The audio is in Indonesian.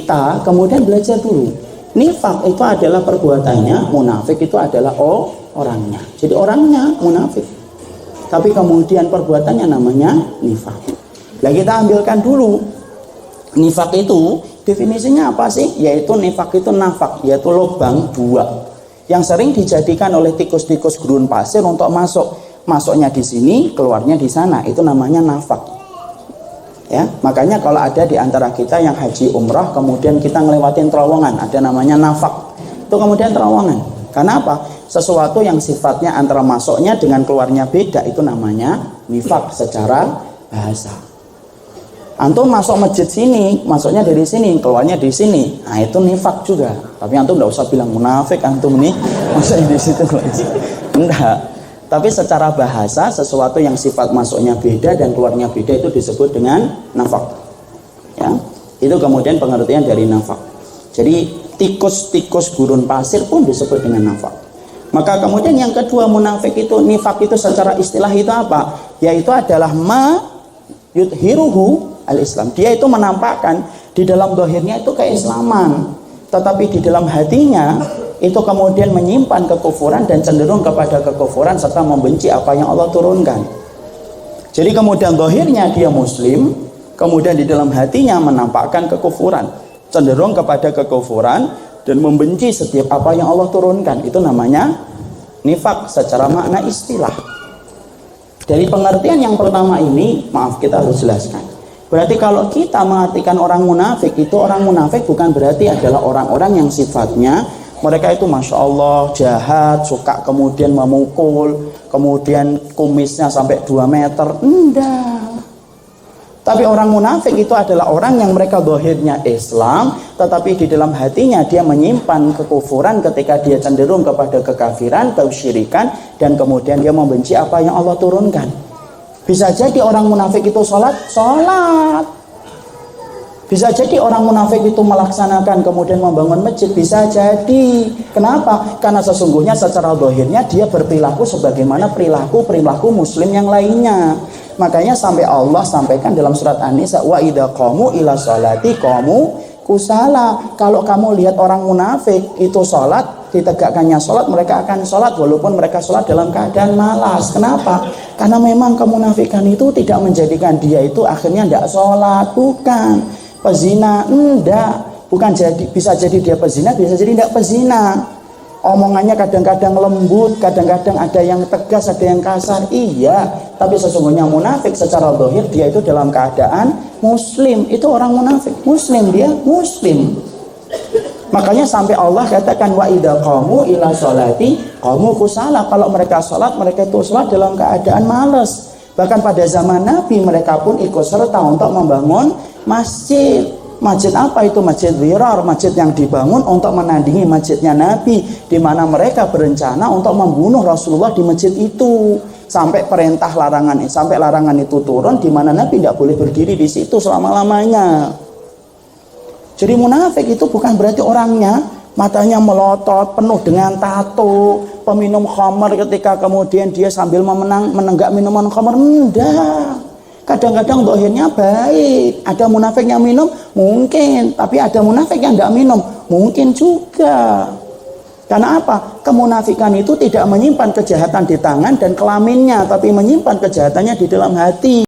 kita kemudian belajar dulu. Nifak itu adalah perbuatannya, munafik itu adalah orangnya. Jadi orangnya munafik, tapi kemudian perbuatannya namanya nifak. Nah, kita ambilkan dulu nifak itu definisinya apa sih? Yaitu nifak itu nafak, yaitu lubang dua yang sering dijadikan oleh tikus-tikus gurun pasir untuk masuknya di sini, keluarnya di sana. Itu namanya nafak. Ya, makanya kalau ada di antara kita yang haji umrah kemudian kita ngelewatin terowongan, ada namanya nafak. Itu kemudian terowongan. Karena apa? Sesuatu yang sifatnya antara masuknya dengan keluarnya beda, itu namanya nifak secara bahasa. Antum masuk masjid sini, masuknya dari sini, keluarnya di sini. Nah, itu nifak juga. Tapi antum enggak usah bilang munafik antum nih, masuknya di situ. Enggak. Tapi secara bahasa, sesuatu yang sifat masuknya beda dan keluarnya beda itu disebut dengan nafak. Ya, itu kemudian pengertian dari nafak. Jadi tikus-tikus gurun pasir pun disebut dengan nafak. Maka kemudian yang kedua, munafik itu, nifak itu secara istilah itu apa? Yaitu adalah ma yudhiruhu al-Islam. Dia itu menampakkan di dalam zahirnya itu keislaman, tetapi di dalam hatinya itu kemudian menyimpan kekufuran dan cenderung kepada kekufuran serta membenci apa yang Allah turunkan. Jadi kemudian zahirnya dia muslim, kemudian di dalam hatinya menampakkan kekufuran, cenderung kepada kekufuran dan membenci setiap apa yang Allah turunkan. Itu namanya nifak secara makna istilah. Dari pengertian yang pertama ini, maaf kita harus jelaskan. Berarti kalau kita mengartikan orang munafik, itu orang munafik bukan berarti adalah orang-orang yang sifatnya mereka itu Masya Allah jahat, suka kemudian memukul, kemudian kumisnya sampai 2 meter. Enggak. Tapi orang munafik itu adalah orang yang mereka zahirnya Islam, tetapi di dalam hatinya dia menyimpan kekufuran ketika dia cenderung kepada kekafiran, kesyirikan, dan kemudian dia membenci apa yang Allah turunkan. Bisa jadi orang munafik itu sholat. Bisa jadi orang munafik itu melaksanakan kemudian membangun masjid. Bisa jadi. Kenapa? Karena sesungguhnya secara zahirnya dia berperilaku sebagaimana perilaku muslim yang lainnya. Makanya sampai Allah sampaikan dalam surat An-Nisa, wa idza qamu ila sholati qamu kusala. Kalau kamu lihat orang munafik itu sholat, ditegakkannya sholat, mereka akan sholat walaupun mereka sholat dalam keadaan malas. Kenapa? Karena memang kemunafikan itu tidak menjadikan dia itu akhirnya tidak sholat. Bukan pezina, enggak. Bukan bisa jadi dia pezina, bisa jadi tidak pezina. Omongannya kadang-kadang lembut, kadang-kadang ada yang tegas, ada yang kasar. Iya, tapi sesungguhnya munafik secara zahir dia itu dalam keadaan muslim. Itu orang munafik, muslim, dia muslim. Makanya sampai Allah katakan wa idza qamu ila sholati qamu kusala. Kalau mereka sholat, mereka itu sholat dalam keadaan malas. Bahkan pada zaman Nabi mereka pun ikut serta untuk membangun masjid. Masjid apa itu? Masjid Dhirar, masjid yang dibangun untuk menandingi masjidnya Nabi, di mana mereka berencana untuk membunuh Rasulullah di masjid itu. Sampai perintah larangan, sampai larangan itu turun, di mana Nabi tidak boleh berdiri di situ selama-lamanya. Jadi munafik itu bukan berarti orangnya matanya melotot, penuh dengan tato, peminum khamar ketika kemudian dia sambil menenggak minuman khamar. Enggak. Kadang-kadang zahirnya baik. Ada munafik yang minum? Mungkin. Tapi ada munafik yang tidak minum? Mungkin juga. Karena apa? Kemunafikan itu tidak menyimpan kejahatan di tangan dan kelaminnya, tapi menyimpan kejahatannya di dalam hati.